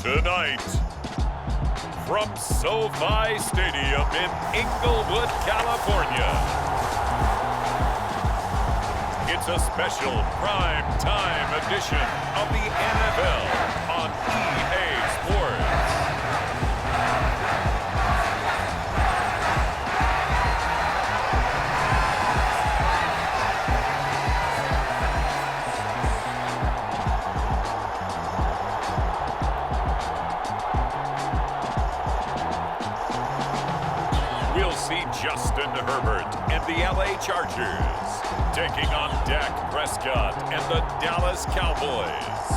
Tonight, from SoFi Stadium in Inglewood, California, it's a special prime time edition of the NFL on EA Sports. We'll see Johnston, Herbert, and the LA Chargers taking on Dak, Prescott, and the Dallas Cowboys.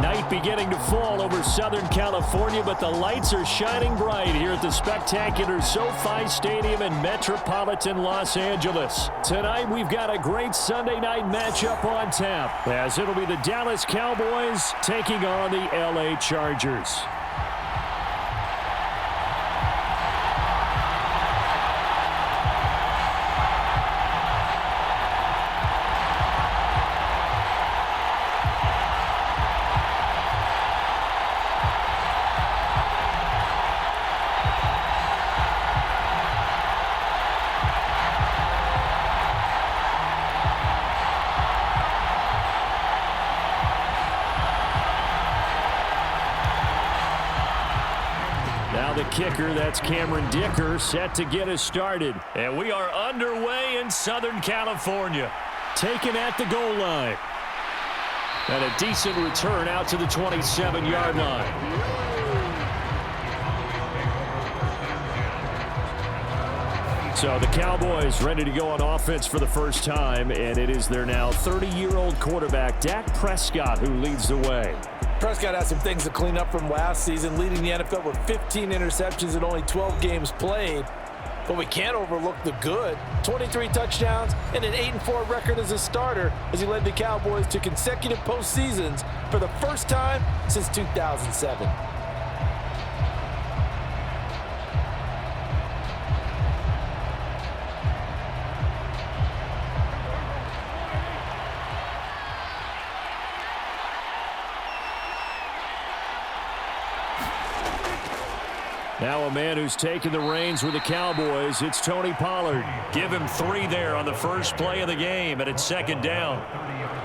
Night beginning to fall over Southern California, but the lights are shining bright here at the spectacular SoFi Stadium in metropolitan Los Angeles. Tonight, we've got a great Sunday night matchup on tap, as it'll be the Dallas Cowboys taking on the LA Chargers. The kicker, that's Cameron Dicker, set to get us started. And we are underway in Southern California. Taken at the goal line. And a decent return out to the 27-yard line. So the Cowboys ready to go on offense for the first time, and it is their now 30-year-old quarterback, Dak Prescott, who leads the way. Prescott has some things to clean up from last season, leading the NFL with 15 interceptions in only 12 games played. But we can't overlook the good. 23 touchdowns and an 8-4 record as a starter as he led the Cowboys to consecutive postseasons for the first time since 2007. Now a man who's taken the reins with the Cowboys, it's Tony Pollard. Give him 3 there on the first play of the game, and it's second down.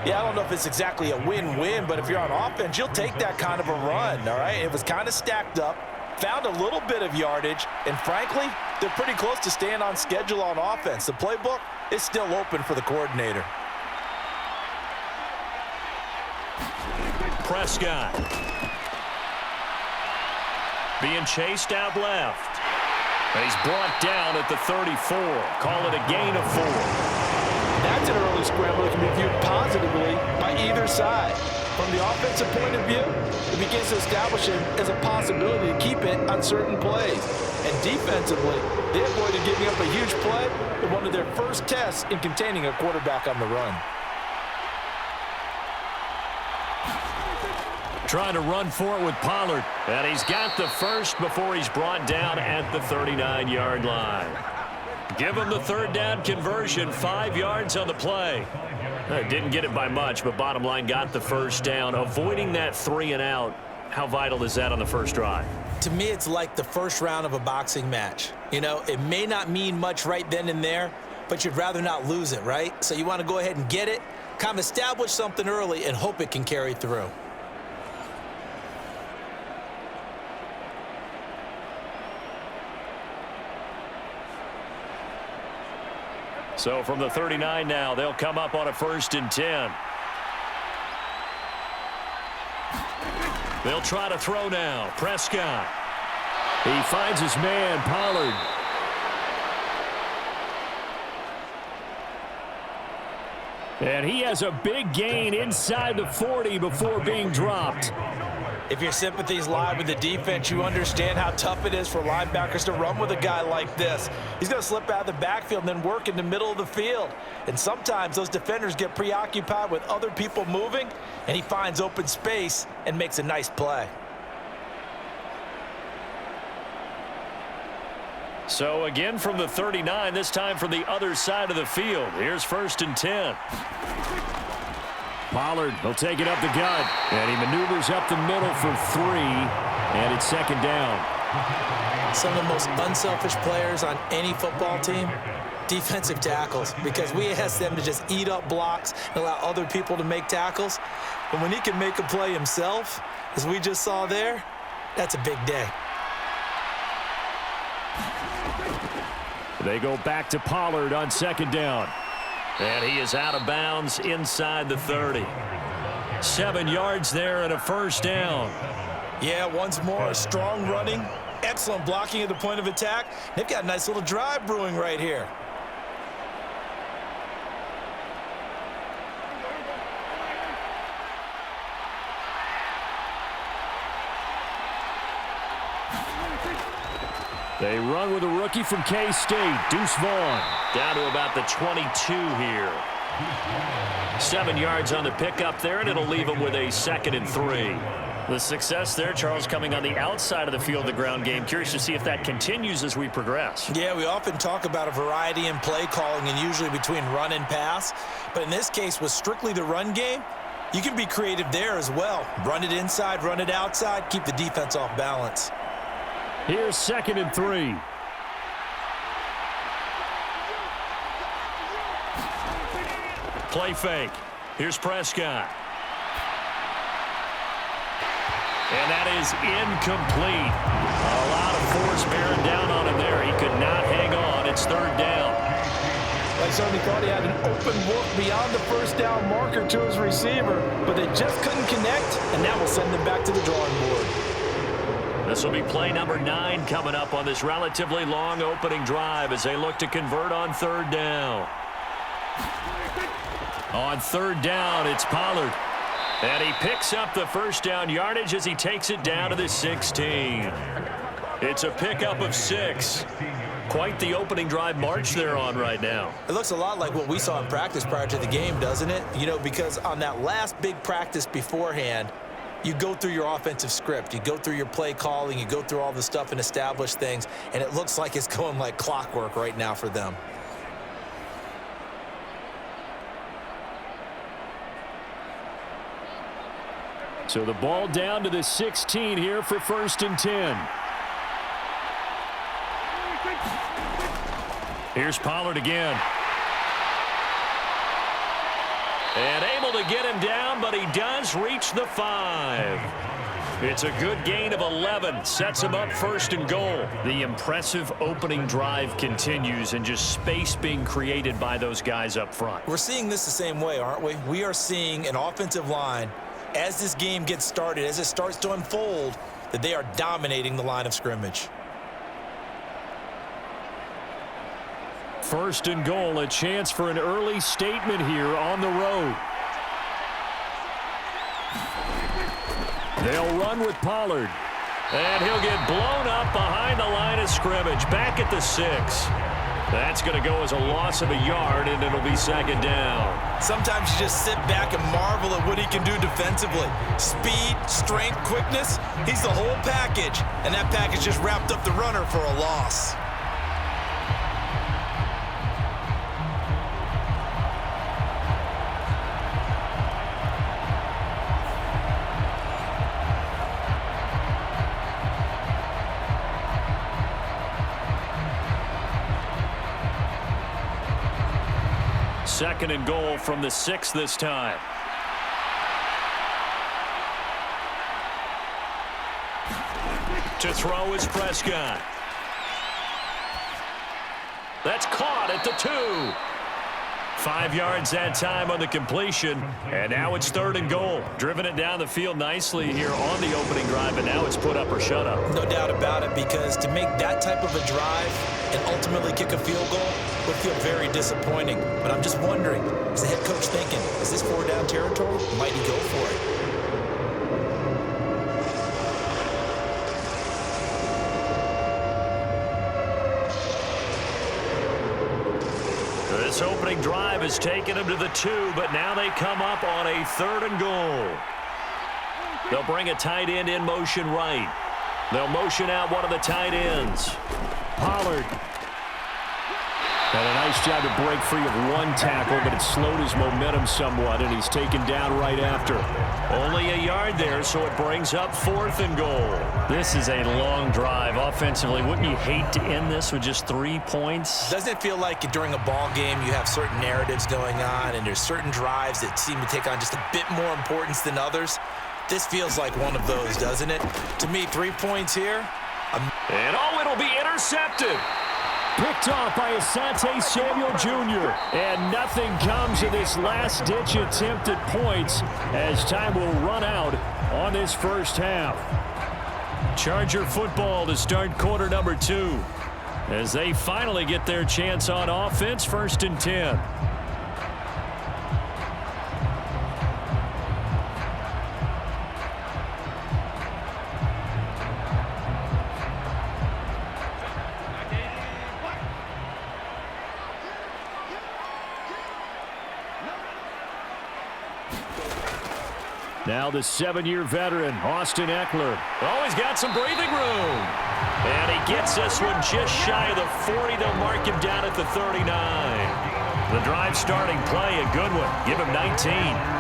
Yeah, I don't know if it's exactly a win-win, but if you're on offense, you'll take that kind of a run, all right? It was kind of stacked up, found a little bit of yardage, and frankly, they're pretty close to staying on schedule on offense. The playbook is still open for the coordinator. Prescott. Being chased out left. And he's brought down at the 34. Call it a gain of 4. That's an early scramble that can be viewed positively by either side. From the offensive point of view, it begins to establish him as a possibility to keep it on certain plays. And defensively, they avoided giving up a huge play in one of their first tests in containing a quarterback on the run. Trying to run for it with Pollard. And he's got the first before he's brought down at the 39-yard line. Give him the third down conversion, 5 yards on the play. Didn't get it by much, but bottom line got the first down. Avoiding that 3 and out, how vital is that on the first drive? To me, it's like the first round of a boxing match. You know, it may not mean much right then and there, but you'd rather not lose it, right? So you want to go ahead and get it, kind of establish something early, and hope it can carry through. So from the 39 now, they'll come up on a 1st and 10. They'll try to throw now. Prescott. He finds his man, Pollard. And he has a big gain inside the 40 before being dropped. If your sympathies lie with the defense, you understand how tough it is for linebackers to run with a guy like this. He's going to slip out of the backfield and then work in the middle of the field. And sometimes those defenders get preoccupied with other people moving, and he finds open space and makes a nice play. So again from the 39, this time from the other side of the field. Here's 1st and 10. Pollard will take it up the gut, and he maneuvers up the middle for 3, and it's second down. Some of the most unselfish players on any football team, defensive tackles, because we ask them to just eat up blocks and allow other people to make tackles. But when he can make a play himself, as we just saw there, that's a big day. They go back to Pollard on second down. And he is out of bounds inside the 30. 7 yards there and a first down. Yeah, once more, strong running, excellent blocking at the point of attack. They've got a nice little drive brewing right here. They run with a rookie from K-State, Deuce Vaughn. Down to about the 22 here. 7 yards on the pickup there, and it'll leave him with a 2nd and 3. The success there, Charles, coming on the outside of the field, the ground game. Curious to see if that continues as we progress. Yeah, we often talk about a variety in play calling and usually between run and pass. But in this case, with strictly the run game, you can be creative there as well. Run it inside, run it outside, keep the defense off balance. Here's 2nd and 3. Play fake. Here's Prescott. And that is incomplete. A lot of force bearing down on him there. He could not hang on. It's 3rd down. I certainly thought he had an open look beyond the first down marker to his receiver, but they just couldn't connect, and that will send them back to the drawing board. This will be play number 9 coming up on this relatively long opening drive as they look to convert on 3rd down. On 3rd down, it's Pollard. And he picks up the first down yardage as he takes it down to the 16. It's a pickup of 6. Quite the opening drive march they're on right now. It looks a lot like what we saw in practice prior to the game, doesn't it? You know, because on that last big practice beforehand, you go through your offensive script, you go through your play calling, you go through all the stuff and establish things, and it looks like it's going like clockwork right now for them. So the ball down to the 16 here for 1st and 10. Here's Pollard again. And able to get him down, but he does reach the 5. It's a good gain of 11. Sets him up 1st and goal. The impressive opening drive continues and just space being created by those guys up front. We're seeing this the same way, aren't we? We are seeing an offensive line, as this game gets started, as it starts to unfold, that they are dominating the line of scrimmage. 1st and goal, a chance for an early statement here on the road. They'll run with Pollard. And he'll get blown up behind the line of scrimmage, back at the 6. That's going to go as a loss of a yard, and it'll be 2nd down. Sometimes you just sit back and marvel at what he can do defensively. Speed, strength, quickness, he's the whole package. And that package just wrapped up the runner for a loss. Second and goal from the 6 this time. To throw is Prescott. That's caught at the 2. 5 yards that time on the completion, and now it's 3rd and goal. Driven it down the field nicely here on the opening drive, and now it's put up or shut up. No doubt about it, because to make that type of a drive and ultimately kick a field goal would feel very disappointing. But I'm just wondering, is the head coach thinking, is this 4-down territory? Might he go for it? This opening drive has taken them to the 2, but now they come up on a 3rd and goal. They'll bring a tight end in motion right. They'll motion out one of the tight ends. Pollard. And a nice job to break free of one tackle, but it slowed his momentum somewhat, and he's taken down right after. Only a yard there, so it brings up 4th and goal. This is a long drive offensively. Wouldn't you hate to end this with just 3 points? Doesn't it feel like during a ball game you have certain narratives going on and there's certain drives that seem to take on just a bit more importance than others? This feels like one of those, doesn't it? To me, 3 points here. And it'll be intercepted. Picked off by Asante Samuel Jr. And nothing comes of this last-ditch attempt at points as time will run out on this first half. Charger football to start quarter number 2 as they finally get their chance on offense, 1st and 10. Now the 7-year veteran, Austin Ekeler. Oh, he's got some breathing room. And he gets this one just shy of the 40. They'll mark him down at the 39. The drive starting play, a good one. Give him 19.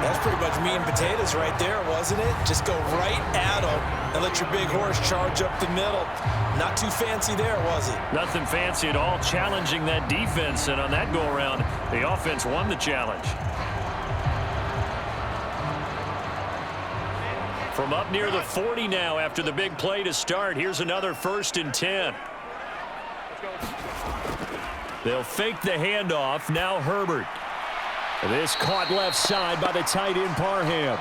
That's pretty much meat and potatoes right there, wasn't it? Just go right at him and let your big horse charge up the middle. Not too fancy there, was it? Nothing fancy at all, challenging that defense. And on that go-around, the offense won the challenge. From up near the 40 now after the big play to start. Here's another 1st and 10. They'll fake the handoff. Now Herbert. This caught left side by the tight end Parham.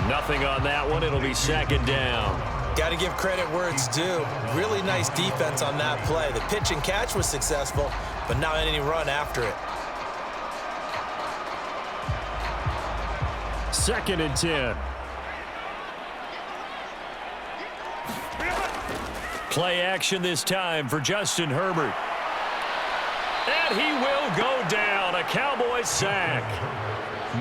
Nothing on that one. It'll be 2nd down. Got to give credit where it's due. Really nice defense on that play. The pitch and catch was successful, but not any run after it. 2nd and 10. Play action this time for Justin Herbert. And he will go down. A Cowboys sack.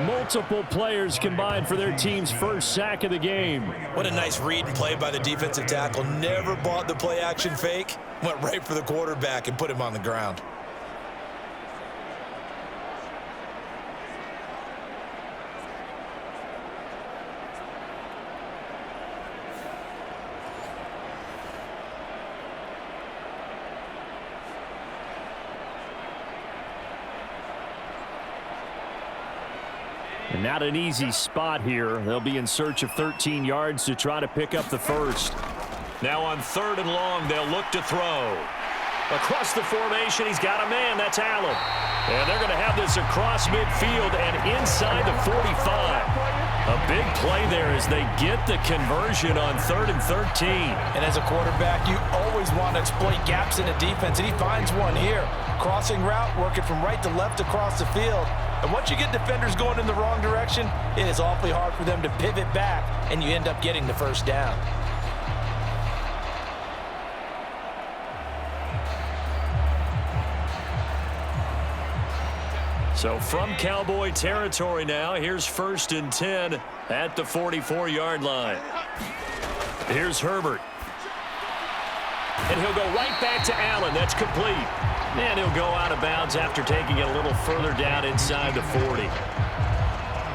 Multiple players combined for their team's first sack of the game. What a nice read and play by the defensive tackle. Never bought the play action fake. Went right for the quarterback and put him on the ground. And not an easy spot here. They'll be in search of 13 yards to try to pick up the first. Now on 3rd and long, they'll look to throw. Across the formation, he's got a man. That's Allen. And they're going to have this across midfield and inside the 45. A big play there as they get the conversion on 3rd and 13. And as a quarterback, you always want to exploit gaps in the defense, and he finds one here. Crossing route, working from right to left across the field. And once you get defenders going in the wrong direction, it is awfully hard for them to pivot back, and you end up getting the first down. So from Cowboy territory now, here's 1st and 10 at the 44-yard line. Here's Herbert. And he'll go right back to Allen. That's complete. And he'll go out of bounds after taking it a little further down inside the 40.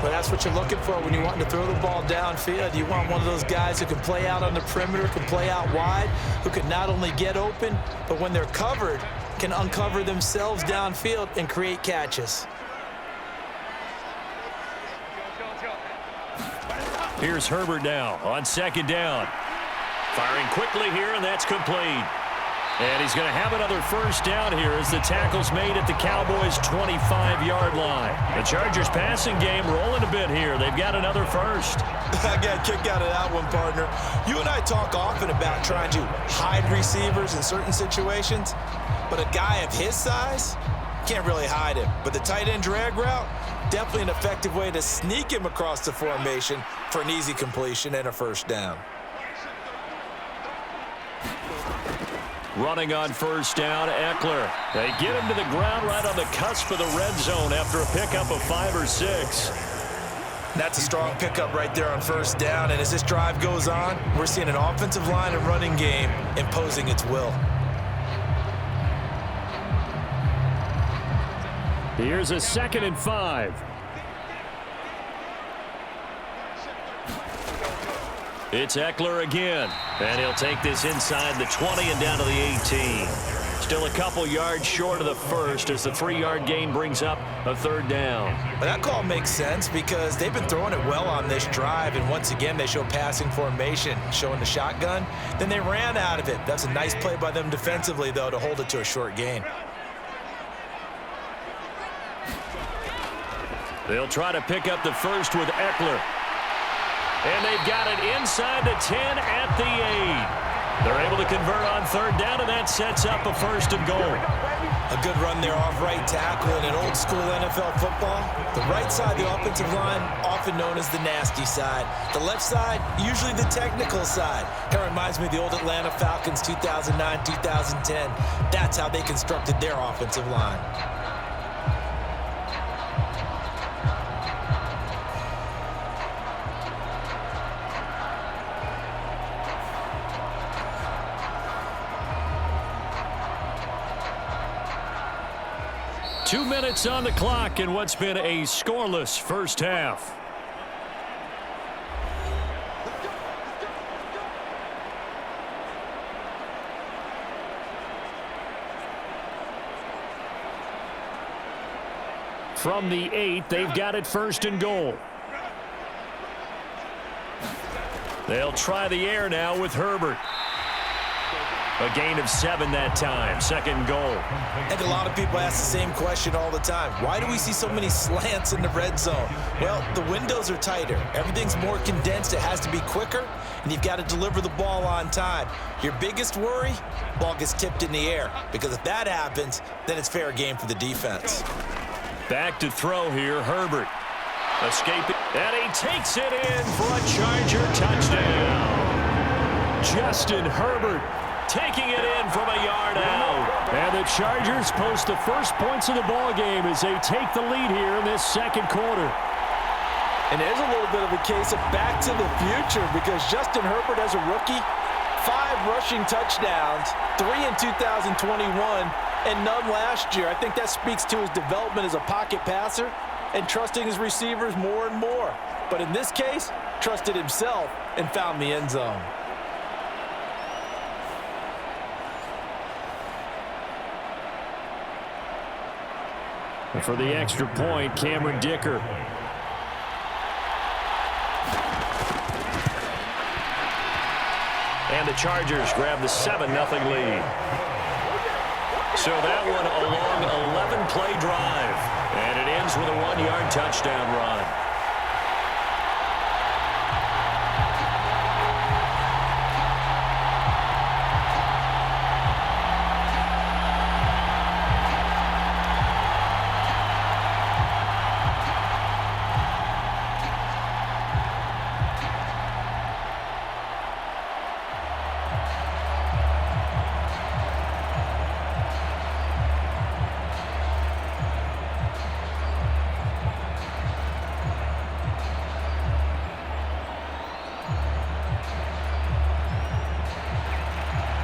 Well, that's what you're looking for when you want to throw the ball downfield. You want one of those guys who can play out on the perimeter, can play out wide, who can not only get open, but when they're covered, can uncover themselves downfield and create catches. Here's Herbert now on 2nd down. Firing quickly here, and that's complete. And he's going to have another first down here as the tackle's made at the Cowboys' 25-yard line. The Chargers passing game rolling a bit here. They've got another first. I got a kick out of that one, partner. You and I talk often about trying to hide receivers in certain situations, but a guy of his size can't really hide him. But the tight end drag route, definitely an effective way to sneak him across the formation for an easy completion and a first down. Running on first down, Ekeler. They get him to the ground right on the cusp of the red zone after a pickup of 5 or 6. That's a strong pickup right there on first down. And as this drive goes on, we're seeing an offensive line and running game imposing its will. Here's a 2nd and 5. It's Ekeler again, and he'll take this inside the 20 and down to the 18. Still a couple yards short of the first as the 3-yard gain brings up a 3rd down. But that call makes sense because they've been throwing it well on this drive, and once again they show passing formation, showing the shotgun. Then they ran out of it. That's a nice play by them defensively, though, to hold it to a short gain. They'll try to pick up the first with Ekeler. And they've got it inside the 10 at the 8. They're able to convert on 3rd down, and that sets up a 1st and goal. A good run there off right tackle in an old-school NFL football. The right side of the offensive line, often known as the nasty side. The left side, usually the technical side. That reminds me of the old Atlanta Falcons 2009-2010. That's how they constructed their offensive line. Two minutes on the clock in what's been a scoreless first half. From the 8, they've got it 1st and goal. They'll try the air now with Herbert. A gain of 7 that time. 2nd goal. I think a lot of people ask the same question all the time. Why do we see so many slants in the red zone? Well, the windows are tighter. Everything's more condensed. It has to be quicker, and you've got to deliver the ball on time. Your biggest worry? Ball gets tipped in the air, because if that happens, then it's fair game for the defense. Back to throw here, Herbert. Escaping, and he takes it in for a Charger touchdown. Justin Herbert taking it in from a yard out. And the Chargers post the first points of the ball game as they take the lead here in this 2nd quarter. And there's a little bit of a case of back to the future because Justin Herbert as a rookie, 5 rushing touchdowns, 3 in 2021, and none last year. I think that speaks to his development as a pocket passer and trusting his receivers more and more. But in this case, trusted himself and found the end zone. And for the extra point, Cameron Dicker. And the Chargers grab the 7-0 lead. So that one a long 11-play drive. And it ends with a 1-yard touchdown run.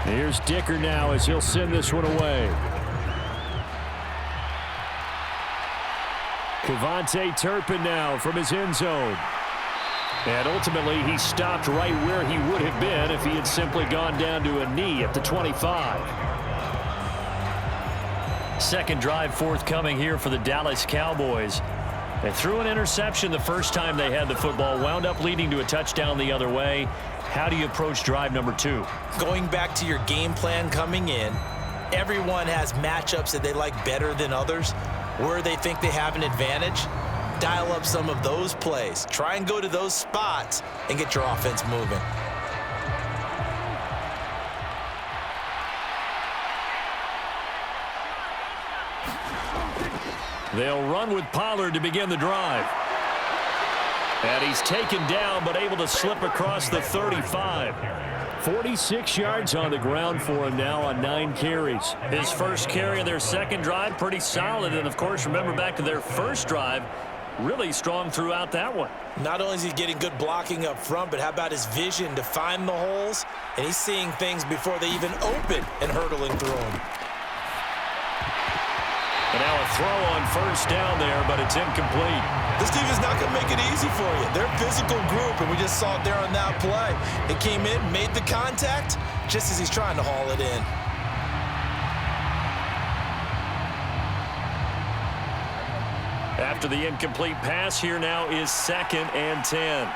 Here's Dicker now as he'll send this one away. Kevontae Turpin now from his end zone. And ultimately, he stopped right where he would have been if he had simply gone down to a knee at the 25. 2nd drive forthcoming here for the Dallas Cowboys. They threw an interception the first time they had the football, wound up leading to a touchdown the other way. How do you approach drive number 2? Going back to your game plan coming in, everyone has matchups that they like better than others, where they think they have an advantage. Dial up some of those plays. Try and go to those spots and get your offense moving. They'll run with Pollard to begin the drive. And he's taken down, but able to slip across the 35. 46 yards on the ground for him now on 9 carries. His first carry of their 2nd drive, pretty solid. And, of course, remember back to their first drive, really strong throughout that one. Not only is he getting good blocking up front, but how about his vision to find the holes? And he's seeing things before they even open and hurtling through them. And now a throw on first down there, but it's incomplete. This team is not going to make it easy for you. They're a physical group, and we just saw it there on that play. It came in, made the contact, just as he's trying to haul it in. After the incomplete pass, here now is 2nd and 10.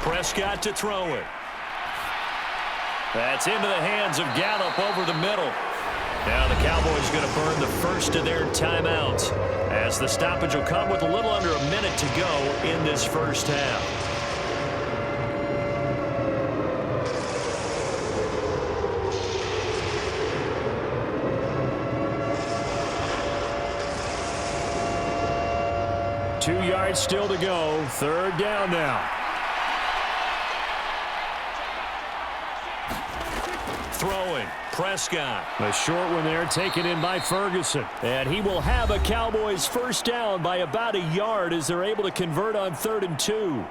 Prescott to throw it. That's into the hands of Gallup over the middle. Now the Cowboys going to burn the first of their timeouts as the stoppage will come with a little under a minute to go in this first half. Two yards still to go. 3rd down now. Throwing. Prescott. A short one there taken in by Ferguson. And he will have a Cowboys first down by about a yard as they're able to convert on 3rd and 2.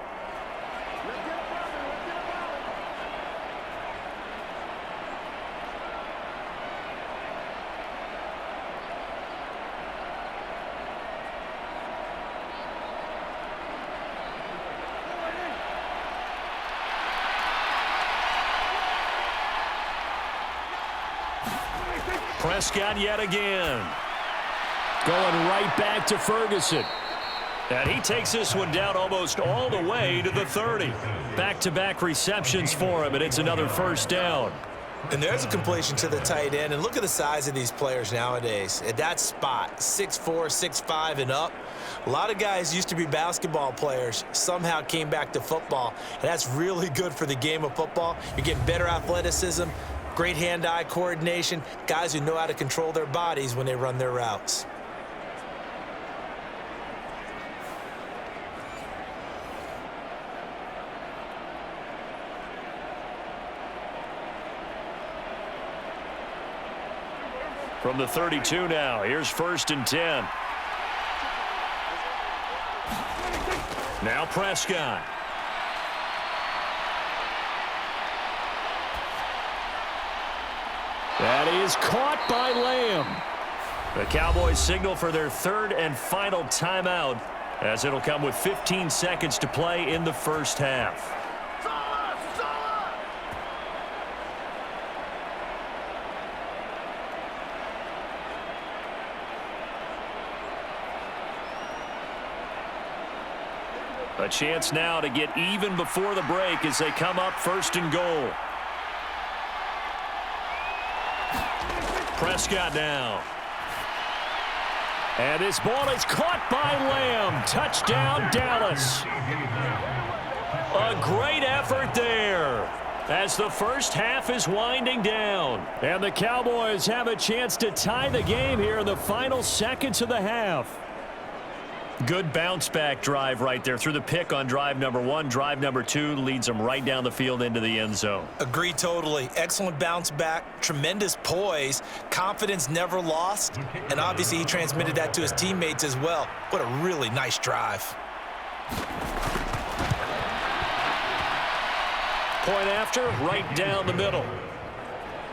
Prescott yet again. Going right back to Ferguson. And he takes this one down almost all the way to the 30. Back-to-back receptions for him, and it's another first down. And there's a completion to the tight end. And look at the size of these players nowadays. At that spot, 6'4", 6'5", and up. A lot of guys used to be basketball players, somehow came back to football. And that's really good for the game of football. You're getting better athleticism, great hand-eye coordination, guys who know how to control their bodies when they run their routes. From the 32 now, here's 1st and 10. Now Prescott. That is caught by Lamb. The Cowboys signal for their 3rd and final timeout as it'll come with 15 seconds to play in the first half. A chance now to get even before the break as they come up 1st and goal. Prescott now. And this ball is caught by Lamb. Touchdown, Dallas. A great effort there as the first half is winding down. And the Cowboys have a chance to tie the game here in the final seconds of the half. Good bounce-back drive right there through the pick on drive number 1. Drive number 2 leads them right down the field into the end zone. Agree totally. Excellent bounce back, tremendous poise, confidence never lost, and obviously he transmitted that to his teammates as well. What a really nice drive. Point after, right down the middle.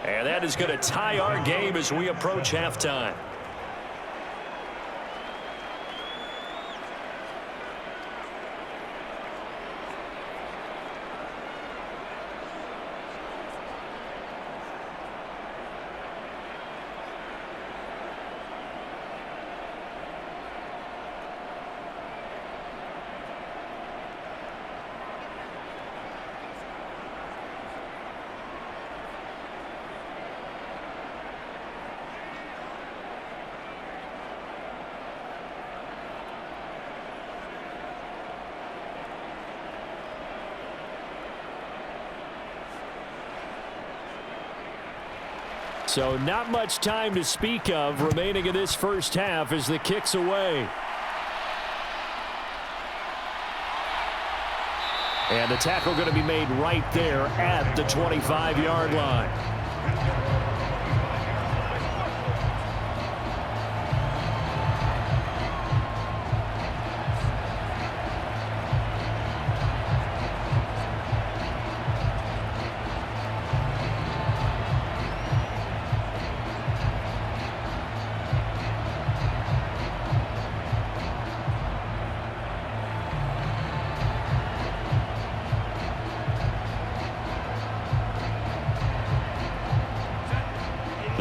And that is going to tie our game as we approach halftime. So not much time to speak of remaining in this first half as the kick's away. And the tackle going to be made right there at the 25-yard line.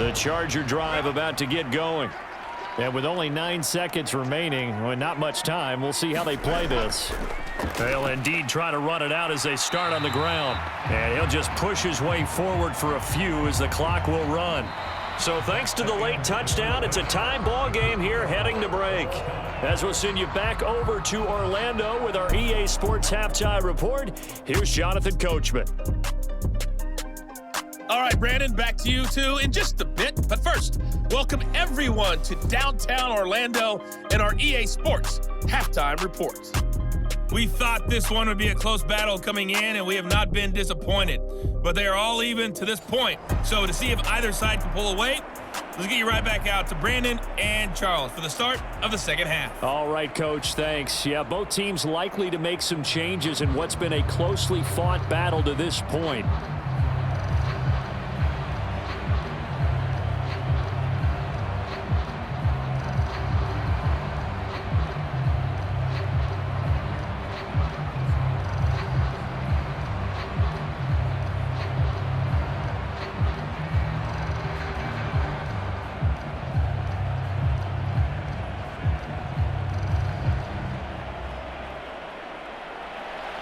The Charger drive about to get going. And with only 9 seconds remaining, well, not much time, we'll see how they play this. They'll indeed try to run it out as they start on the ground. And he'll just push his way forward for a few as the clock will run. So thanks to the late touchdown, it's a tie ball game here heading to break. As we'll send you back over to Orlando with our EA Sports Halftime Report, here's Jonathan Coachman. All right, Brandon, back to you two in just a bit. But first, welcome everyone to downtown Orlando and our EA Sports Halftime Report. We thought this one would be a close battle coming in, and we have not been disappointed. But they are all even to this point. So to see if either side can pull away, let's get you right back out to Brandon and Charles for the start of the second half. All right, Coach, thanks. Yeah, both teams likely to make some changes in what's been a closely fought battle to this point.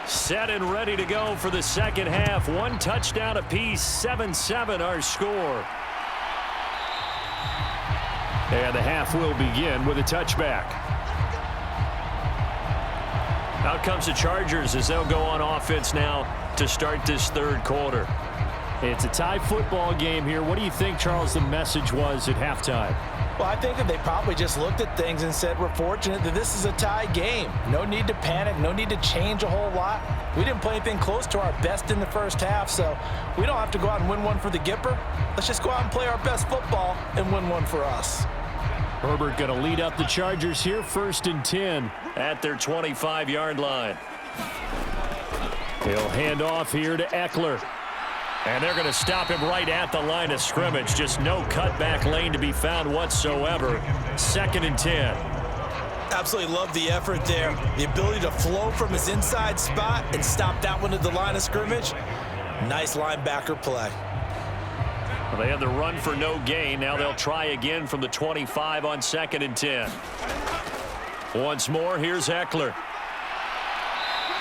Set and ready to go for the second half. One touchdown apiece, 7-7 our score. And the half will begin with a touchback. Out comes the Chargers as they'll go on offense now to start this third quarter. It's a tie football game here. What do you think, Charles, the message was at halftime? Well, I think that they probably just looked at things and said, we're fortunate that this is a tie game. No need to panic, no need to change a whole lot. We didn't play anything close to our best in the first half, so we don't have to go out and win one for the Gipper. Let's just go out and play our best football and win one for us. Herbert going to lead up the Chargers here, 1st and 10 at their 25-yard line. He'll hand off here to Ekeler. And they're going to stop him right at the line of scrimmage. Just no cutback lane to be found whatsoever. 2nd and 10. Absolutely love the effort there. The ability to flow from his inside spot and stop that one at the line of scrimmage. Nice linebacker play. Well, they had the run for no gain. Now they'll try again from the 25 on 2nd and 10. Once more, here's Ekeler.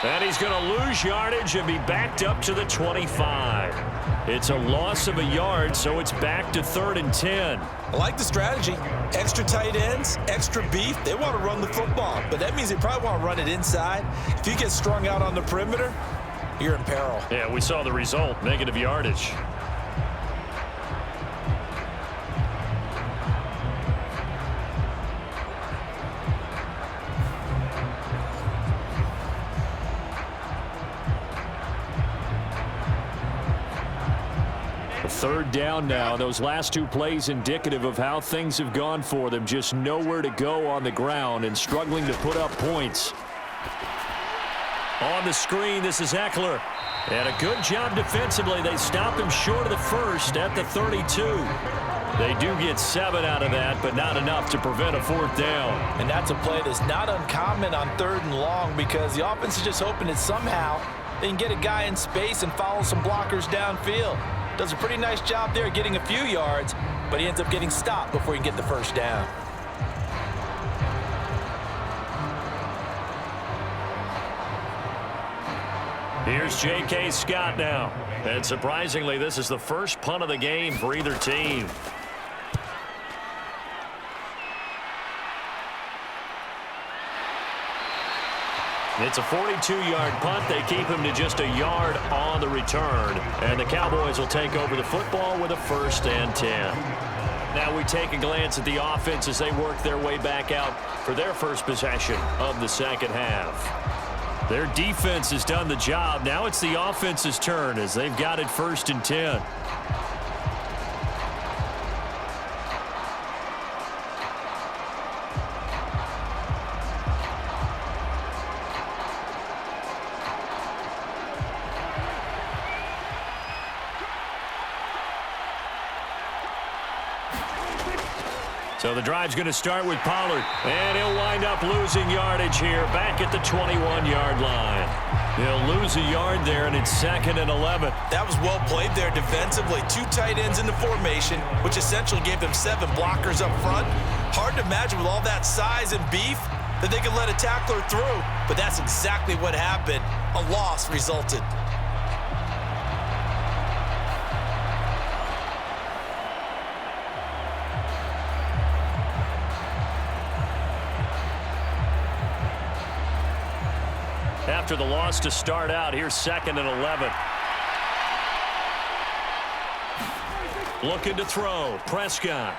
And he's going to lose yardage and be backed up to the 25. It's a loss of a yard, so it's back to 3rd and 10. I like the strategy. Extra tight ends, extra beef. They want to run the football, but that means they probably want to run it inside. If you get strung out on the perimeter, you're in peril. Yeah, we saw the result, negative yardage. Third down now. Those last two plays indicative of how things have gone for them. Just nowhere to go on the ground and struggling to put up points. On the screen, this is Ekeler. And a good job defensively. They stop him short of the first at the 32. They do get 7 out of that, but not enough to prevent a 4th down. And that's a play that's not uncommon on 3rd and long because the offense is just hoping that somehow they can get a guy in space and follow some blockers downfield. Does a pretty nice job there getting a few yards, but he ends up getting stopped before he can get the first down. Here's J.K. Scott now. And surprisingly, this is the first punt of the game for either team. It's a 42-yard punt. They keep him to just a yard on the return. And the Cowboys will take over the football with a 1st and 10. Now we take a glance at the offense as they work their way back out for their first possession of the second half. Their defense has done the job. Now it's the offense's turn as they've got it 1st and 10. So the drive's going to start with Pollard. And he'll wind up losing yardage here back at the 21-yard line. He'll lose a yard there, and it's 2nd and 11. That was well played there defensively. 2 tight ends in the formation, which essentially gave them 7 blockers up front. Hard to imagine with all that size and beef that they could let a tackler through, but that's exactly what happened. A loss resulted. After the loss to start out, here's 2nd and 11. Looking to throw. Prescott.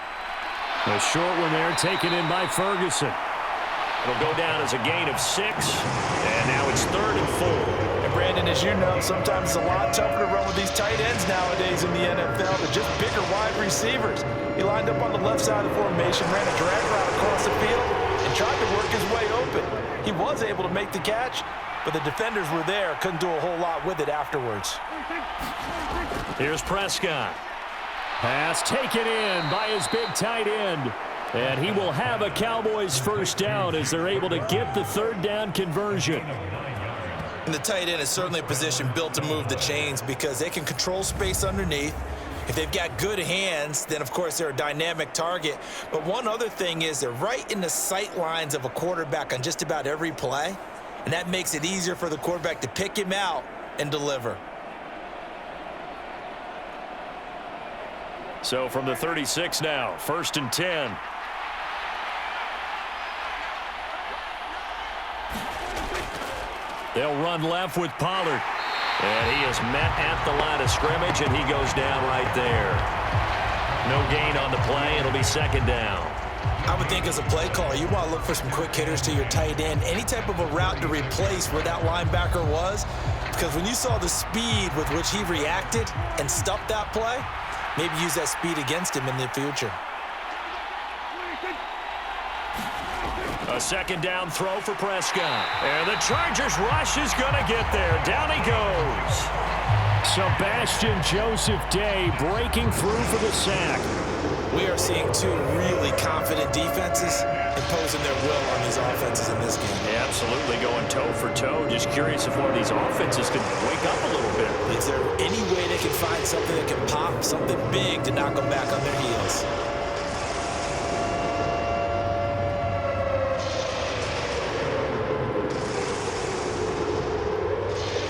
A short one there taken in by Ferguson. It'll go down as a gain of 6. And now it's 3rd and 4. And Brandon, as you know, sometimes it's a lot tougher to run with these tight ends nowadays in the NFL. They're just bigger wide receivers. He lined up on the left side of the formation, ran a drag route across the field, and tried to work his way open. He was able to make the catch, but the defenders were there, couldn't do a whole lot with it afterwards. Here's Prescott. Pass taken in by his big tight end. And he will have a Cowboys first down as they're able to get the 3rd down conversion. And the tight end is certainly a position built to move the chains because they can control space underneath. If they've got good hands, then, of course, they're a dynamic target. But one other thing is they're right in the sight lines of a quarterback on just about every play. And that makes it easier for the quarterback to pick him out and deliver. So from the 36 now, 1st and 10. They'll run left with Pollard. And he is met at the line of scrimmage, and he goes down right there. No gain on the play. It'll be 2nd down. I would think as a play caller, you want to look for some quick hitters to your tight end. Any type of a route to replace where that linebacker was. Because when you saw the speed with which he reacted and stuffed that play, maybe use that speed against him in the future. A 2nd down throw for Prescott. And the Chargers rush is going to get there. Down he goes. Sebastian Joseph Day breaking through for the sack. We are seeing 2 really confident defenses imposing their will on these offenses in this game. Yeah, absolutely going toe for toe. Just curious if one of these offenses can wake up a little bit. Is there any way they can find something that can pop, something big to knock them back on their heels?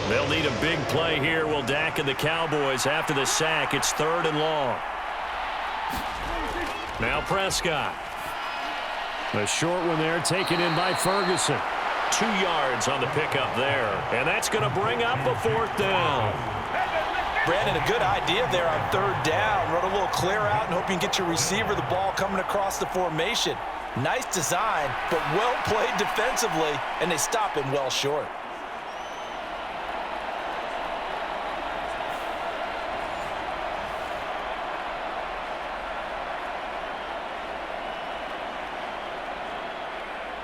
They'll need a big play here, will Dak and the Cowboys. After the sack, it's 3rd and long. Now Prescott. A short one there taken in by Ferguson. 2 yards on the pickup there. And that's going to bring up a 4th down. Brandon, a good idea there on 3rd down. Run a little clear out and hope you can get your receiver the ball coming across the formation. Nice design, but well played defensively, and they stop him well short.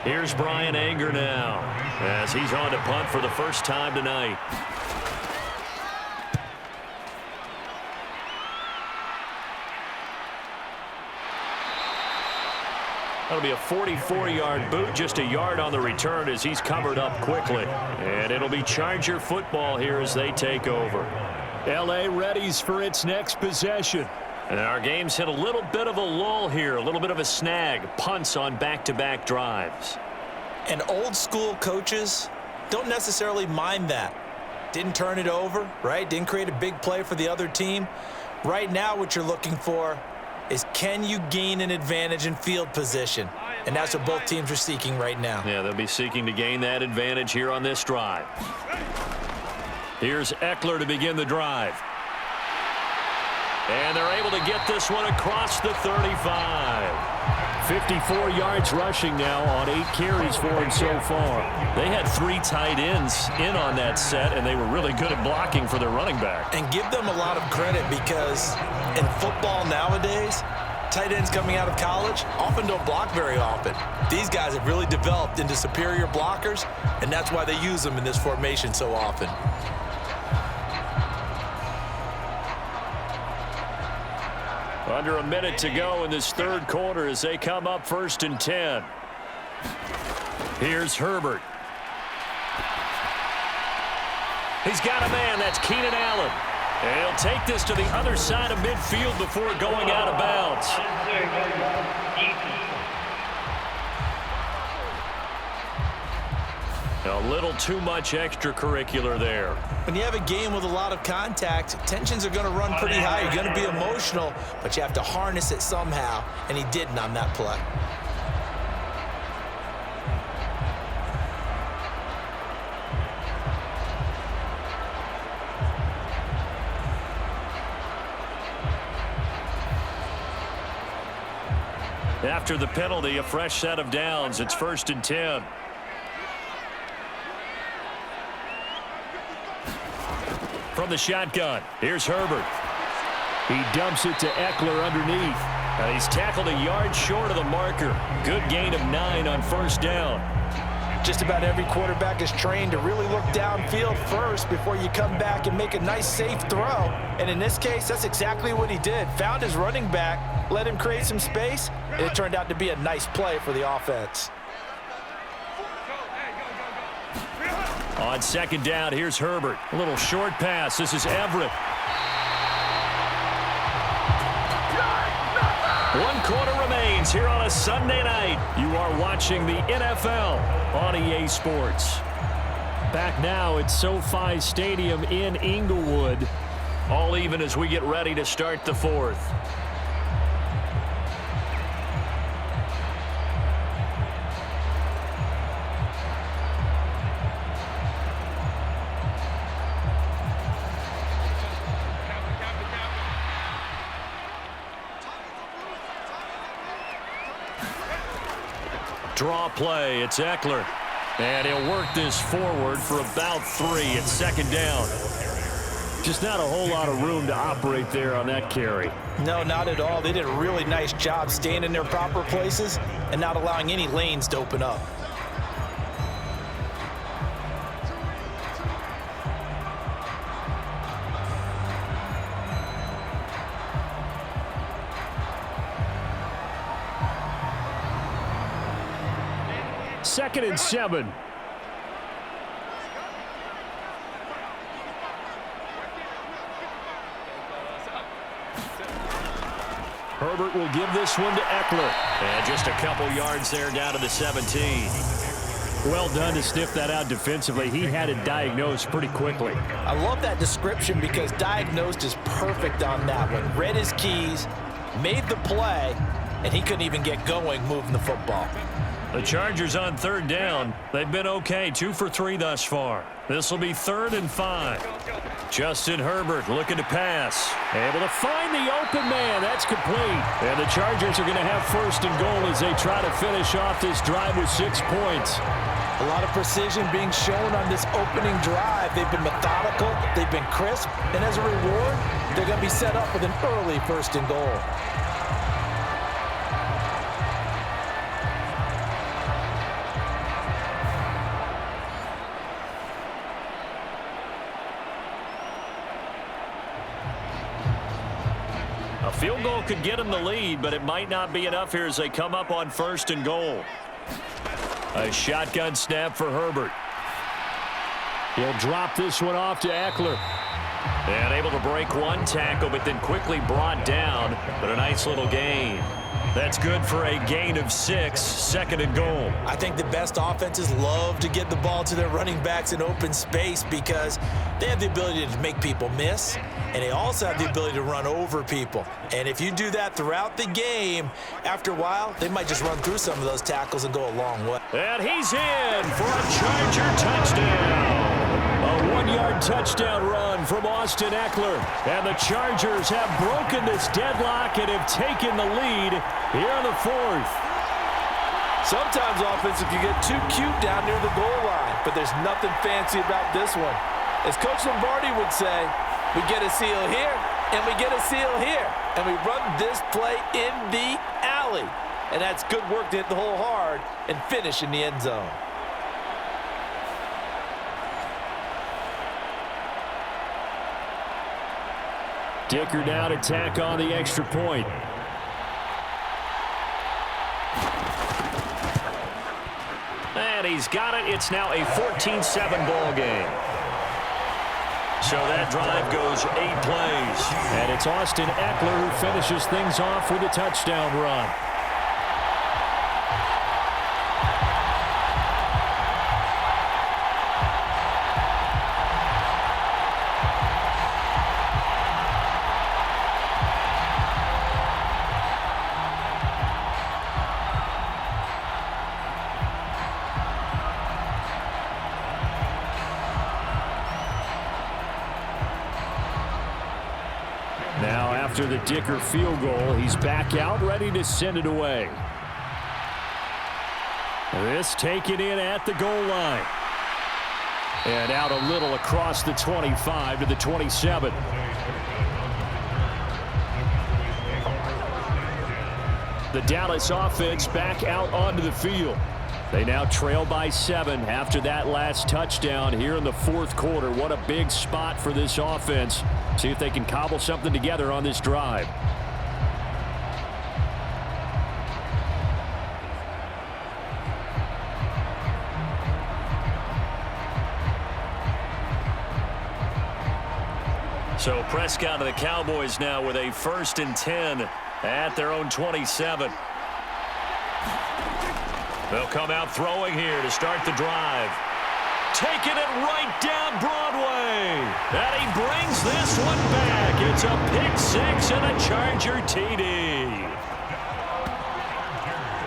Here's Brian Anger now as he's on to punt for the first time tonight. That'll be a 44-yard boot, just a yard on the return as he's covered up quickly. And it'll be Charger football here as they take over. L.A. readies for its next possession. And our game's hit a little bit of a lull here, a little bit of a snag. Punts on back-to-back drives. And old school coaches don't necessarily mind that. Didn't turn it over, right? Didn't create a big play for the other team. Right now what you're looking for is can you gain an advantage in field position? And that's what both teams are seeking right now. Yeah, they'll be seeking to gain that advantage here on this drive. Here's Ekeler to begin the drive. And they're able to get this one across the 35. 54 yards rushing now on 8 carries for him so far. They had 3 tight ends in on that set, and they were really good at blocking for their running back. And give them a lot of credit because in football nowadays, tight ends coming out of college often don't block very often. These guys have really developed into superior blockers, and that's why they use them in this formation so often. Under a minute to go in this third quarter as they come up 1st and 10. Here's Herbert. He's got a man. That's Keenan Allen. And he'll take this to the other side of midfield before going out of bounds. A little too much extracurricular there. When you have a game with a lot of contact, tensions are going to run pretty high. You're going to be emotional, but you have to harness it somehow, and he didn't on that play. After the penalty, a fresh set of downs. It's 1st and 10. From the shotgun, here's Herbert. He dumps it to Ekeler underneath. And he's tackled a yard short of the marker. Good gain of 9 on 1st down. Just about every quarterback is trained to really look downfield first before you come back and make a nice, safe throw. And in this case, that's exactly what he did. Found his running back, let him create some space, and it turned out to be a nice play for the offense. On 2nd down, here's Herbert. A little short pass. This is Everett. 1 quarter remains here on a Sunday night. You are watching the NFL on EA Sports. Back now at SoFi Stadium in Inglewood. All even as we get ready to start the 4th. Draw play. It's Ekeler. And he'll work this forward for about 3 at 2nd down. Just not a whole lot of room to operate there on that carry. No, not at all. They did a really nice job staying in their proper places and not allowing any lanes to open up. Second and 7. Herbert will give this one to Ekeler. And just a couple yards there down to the 17. Well done to sniff that out defensively. He had it diagnosed pretty quickly. I love that description because diagnosed is perfect on that one. Read his keys, made the play, and he couldn't even get going moving the football. The Chargers on 3rd down. They've been okay, 2 for 3 thus far. This will be 3rd and 5. Justin Herbert looking to pass. Able to find the open man. That's complete. And the Chargers are going to have 1st and goal as they try to finish off this drive with 6 points. A lot of precision being shown on this opening drive. They've been methodical. They've been crisp. And as a reward, they're going to be set up with an early 1st and goal. Field goal could get him the lead, but it might not be enough here as they come up on 1st and goal. A shotgun snap for Herbert. He'll drop this one off to Ekeler. And able to break 1 tackle, but then quickly brought down. But a nice little gain. That's good for a gain of 6, 2nd and goal. I think the best offenses love to get the ball to their running backs in open space because they have the ability to make people miss, and they also have the ability to run over people. And if you do that throughout the game, after a while, they might just run through some of those tackles and go a long way. And he's in for a Charger touchdown. A 1-yard touchdown run from Austin Ekeler. And the Chargers have broken this deadlock and have taken the lead here in the 4th. Sometimes offenses can get too cute down near the goal line, but there's nothing fancy about this one. As Coach Lombardi would say, we get a seal here, and we get a seal here, and we run this play in the alley. And that's good work to hit the hole hard and finish in the end zone. Dicker now to tack on the extra point. And he's got it. It's now a 14-7 ball game. So that drive goes 8 plays. And it's Austin Ekeler who finishes things off with a touchdown run. Now after the Dicker field goal, he's back out ready to send it away. This taken in at the goal line. And out a little across the 25 to the 27. The Dallas offense back out onto the field. They now trail by 7 after that last touchdown here in the fourth quarter. What a big spot for this offense. See if they can cobble something together on this drive. So Prescott of the Cowboys now with a 1st and 10 at their own 27. They'll come out throwing here to start the drive. Taking it right down Broadway. And he brings this one back. It's a pick 6 and a Charger TD.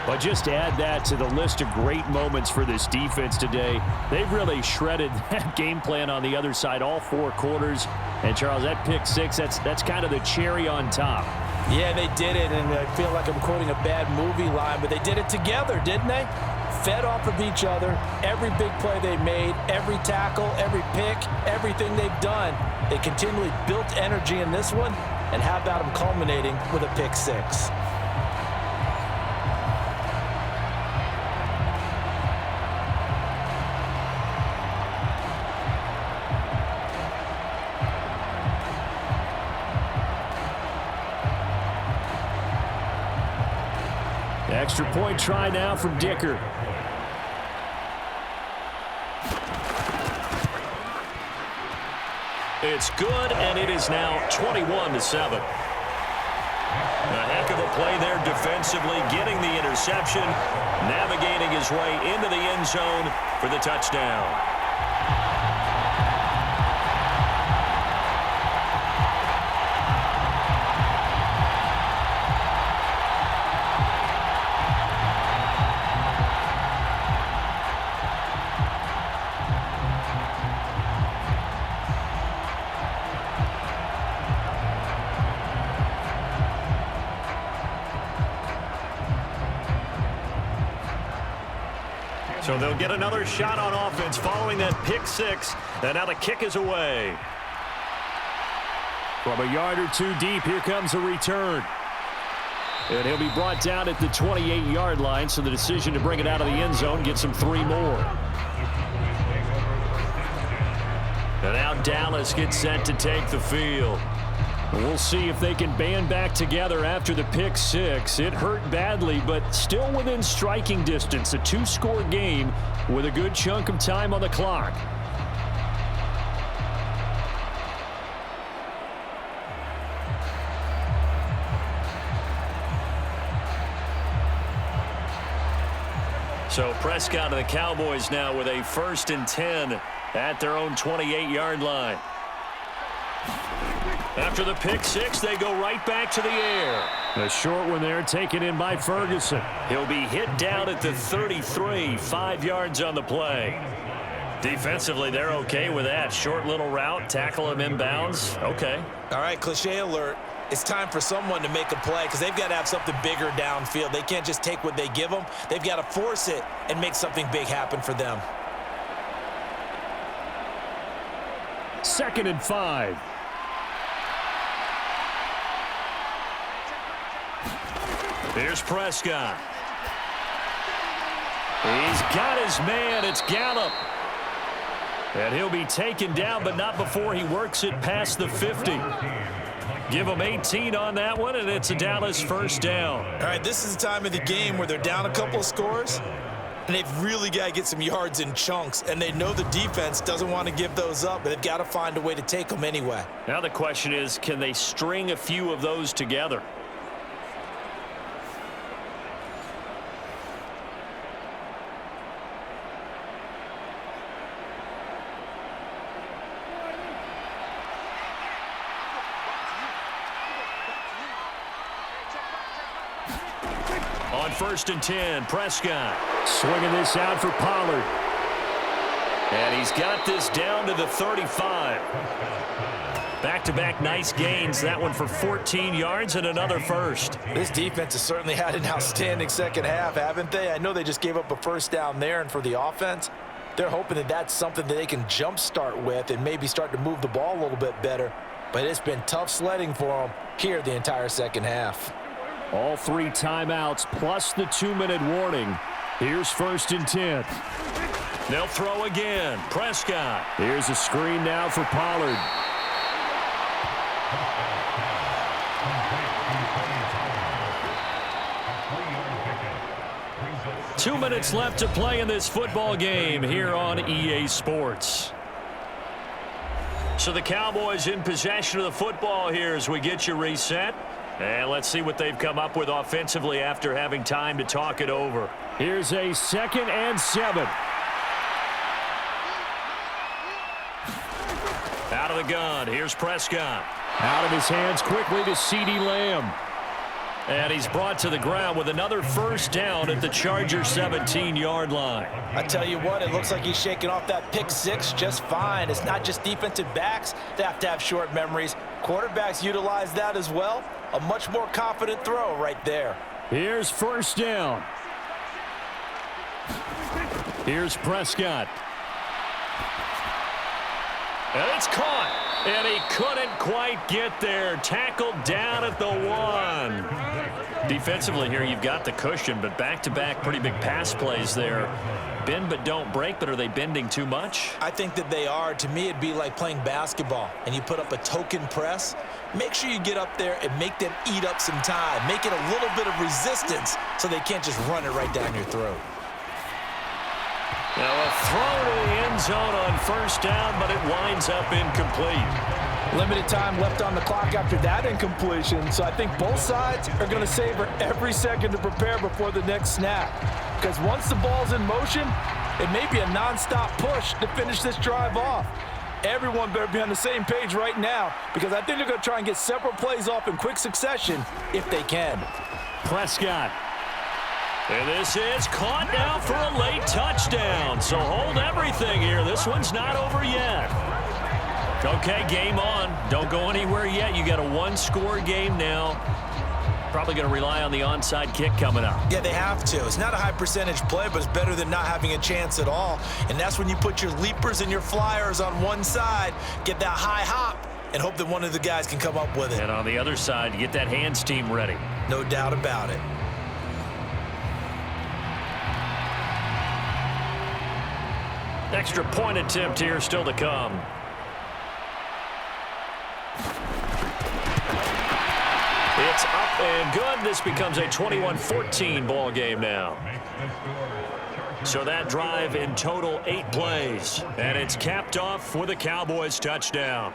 But just add that to the list of great moments for this defense today. They've really shredded that game plan on the other side all 4 quarters. And, Charles, that pick 6, that's kind of the cherry on top. Yeah, they did it, and I feel like I'm quoting a bad movie line, but they did it together, didn't they? Fed off of each other, every big play they made, every tackle, every pick, everything they've done. They continually built energy in this one, and how about them culminating with a pick 6? Extra point try now from Dicker. It's good, and it is now 21-7. A heck of a play there defensively, getting the interception, navigating his way into the end zone for the touchdown. So they'll get another shot on offense following that pick 6. And now the kick is away. From a yard or 2 deep, here comes a return. And he'll be brought down at the 28-yard line, so the decision to bring it out of the end zone gets him 3 more. And now Dallas gets set to take the field. We'll see if they can band back together after the pick 6. It hurt badly, but still within striking distance. A 2-score game with a good chunk of time on the clock. So Prescott of the Cowboys now with a 1st and 10 at their own 28-yard line. After the pick 6, they go right back to the air. A short one there taken in by Ferguson. He'll be hit down at the 33, 5 yards on the play. Defensively, they're okay with that. Short little route, tackle him inbounds. Okay. All right, cliche alert. It's time for someone to make a play because they've got to have something bigger downfield. They can't just take what they give them. They've got to force it and make something big happen for them. 2nd and 5. Here's Prescott. He's got his man. It's Gallup. And he'll be taken down, but not before he works it past the 50. Give them 18 on that one, and it's a Dallas first down. All right, this is the time of the game where they're down a couple of scores, and they've really got to get some yards in chunks, and they know the defense doesn't want to give those up, but they've got to find a way to take them anyway. Now the question is, can they string a few of those together? On 1st and 10, Prescott. Swinging this out for Pollard. And he's got this down to the 35. Back-to-back nice gains. That one for 14 yards and another first. This defense has certainly had an outstanding second half, haven't they? I know they just gave up a first down there, and for the offense, they're hoping that that's something that they can jumpstart with and maybe start to move the ball a little bit better. But it's been tough sledding for them here the entire second half. All 3 timeouts plus the 2-minute warning. Here's 1st and 10. They'll throw again. Prescott. Here's a screen now for Pollard. Two minutes left to play in this football game here on EA Sports. So the Cowboys in possession of the football here as we get you reset. And let's see what they've come up with offensively after having time to talk it over. Here's a 2nd and 7. Out of the gun. Here's Prescott. Out of his hands quickly to CeeDee Lamb. And he's brought to the ground with another first down at the Chargers 17-yard line. I tell you what, it looks like he's shaking off that pick 6 just fine. It's not just defensive backs that have to have short memories. Quarterbacks utilize that as well. A much more confident throw right there. Here's 1st down. Here's Prescott. And it's caught. And he couldn't quite get there. Tackled down at the 1. Defensively here, you've got the cushion, but back-to-back pretty big pass plays there. Bend but don't break, but are they bending too much? I think that they are. To me, it'd be like playing basketball, and you put up a token press. Make sure you get up there and make them eat up some time. Make it a little bit of resistance so they can't just run it right down your throat. Now a throw to the end zone on 1st down, but it winds up incomplete. Limited time left on the clock after that incompletion, so I think both sides are going to savor every second to prepare before the next snap. Because once the ball's in motion, it may be a nonstop push to finish this drive off. Everyone better be on the same page right now, because I think they're going to try and get several plays off in quick succession if they can. Prescott. And this is caught now for a late touchdown. So hold everything here. This one's not over yet. Okay, game on. Don't go anywhere yet. You got a 1-score game now. Probably going to rely on the onside kick coming up. Yeah, they have to. It's not a high percentage play, but it's better than not having a chance at all. And that's when you put your leapers and your flyers on one side, get that high hop, and hope that one of the guys can come up with it. And on the other side, you get that hands team ready. No doubt about it. Extra point attempt here still to come. It's up and good. This becomes a 21-14 ball game now. So that drive in total 8 plays. And it's capped off with a Cowboys touchdown.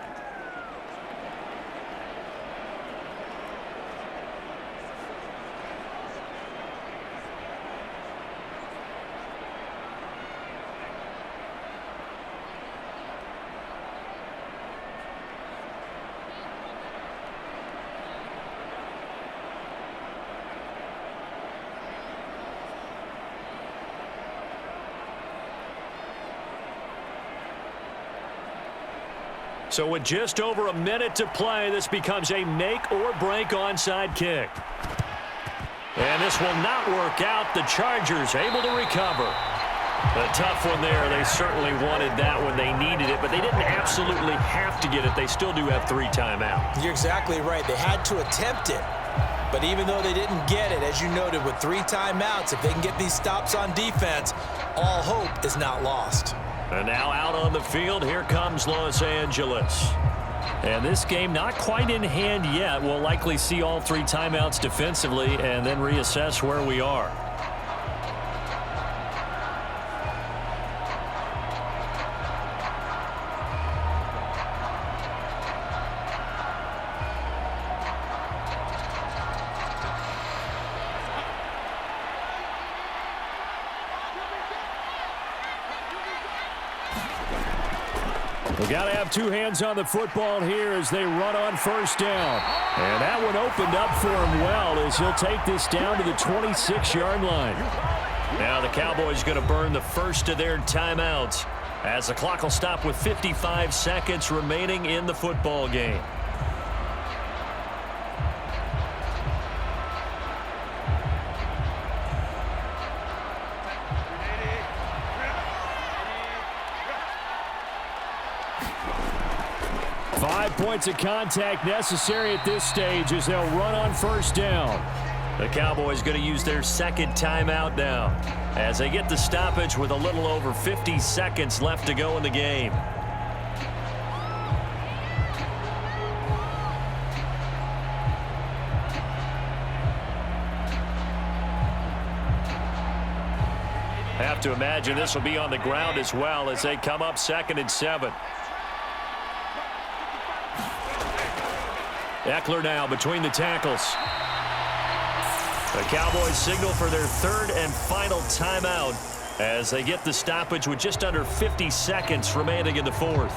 So with just over a minute to play, this becomes a make-or-break onside kick. And this will not work out. The Chargers able to recover. A tough one there. They certainly wanted that when they needed it, but they didn't absolutely have to get it. They still do have 3 timeouts. You're exactly right. They had to attempt it. But even though they didn't get it, as you noted, with 3 timeouts, if they can get these stops on defense, all hope is not lost. And now out on the field, here comes Los Angeles. And this game not quite in hand yet. We'll likely see all 3 timeouts defensively and then reassess where we are. We got to have 2 hands on the football here as they run on first down. And that one opened up for him well as he'll take this down to the 26-yard line. Now the Cowboys going to burn the first of their timeouts as the clock will stop with 55 seconds remaining in the football game. Points of contact necessary at this stage as they'll run on first down. The Cowboys going to use their second timeout now as they get the stoppage with a little over 50 seconds left to go in the game. Have to imagine this will be on the ground as well as they come up 2nd and 7. Ekeler now between the tackles. The Cowboys signal for their 3rd and final timeout as they get the stoppage with just under 50 seconds remaining in the 4th.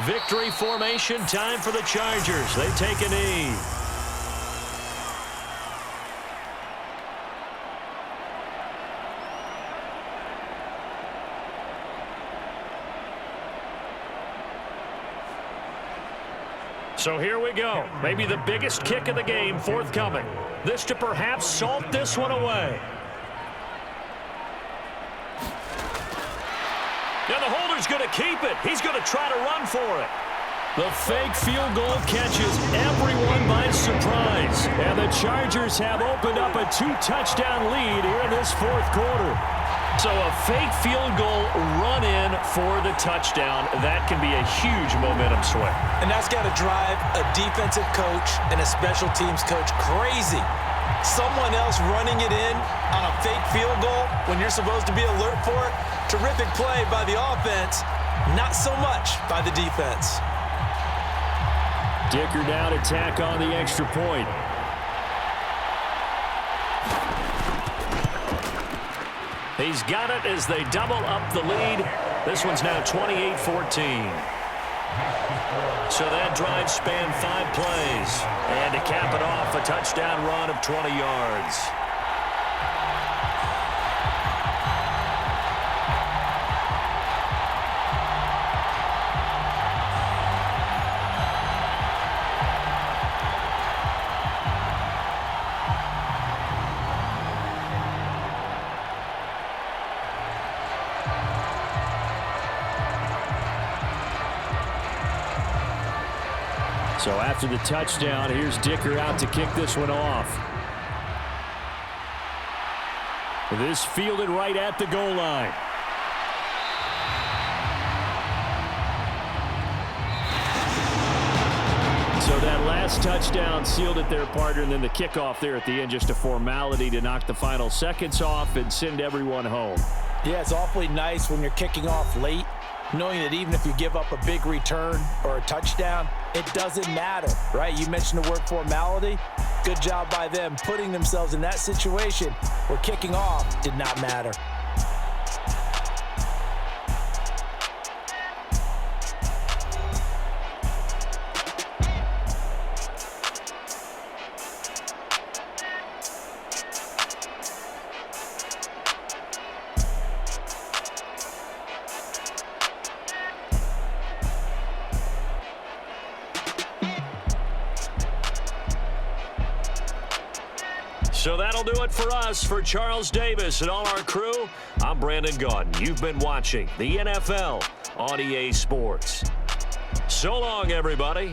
Victory formation, time for the Chargers. They take a knee. So here we go. Maybe the biggest kick of the game forthcoming. This to perhaps salt this one away. And the holder's going to keep it. He's going to try to run for it. The fake field goal catches everyone by surprise. And the Chargers have opened up a 2-touchdown lead here in this 4th quarter. So a fake field goal run in for the touchdown. That can be a huge momentum swing. And that's got to drive a defensive coach and a special teams coach crazy. Someone else running it in on a fake field goal when you're supposed to be alert for it. Terrific play by the offense, not so much by the defense. Dicker down to tack on the extra point. He's got it as they double up the lead. This one's now 28-14. So that drive spanned 5 plays. And to cap it off, a touchdown run of 20 yards. So after the touchdown, here's Dicker out to kick this one off. This fielded right at the goal line. So that last touchdown sealed it there, partner, and then the kickoff there at the end, just a formality to knock the final seconds off and send everyone home. Yeah, it's awfully nice when you're kicking off late, knowing that even if you give up a big return or a touchdown, it doesn't matter, right? You mentioned the word formality. Good job by them putting themselves in that situation where kicking off did not matter. So that'll do it for us. For Charles Davis and all our crew, I'm Brandon Gaudin. You've been watching the NFL on EA Sports. So long, everybody.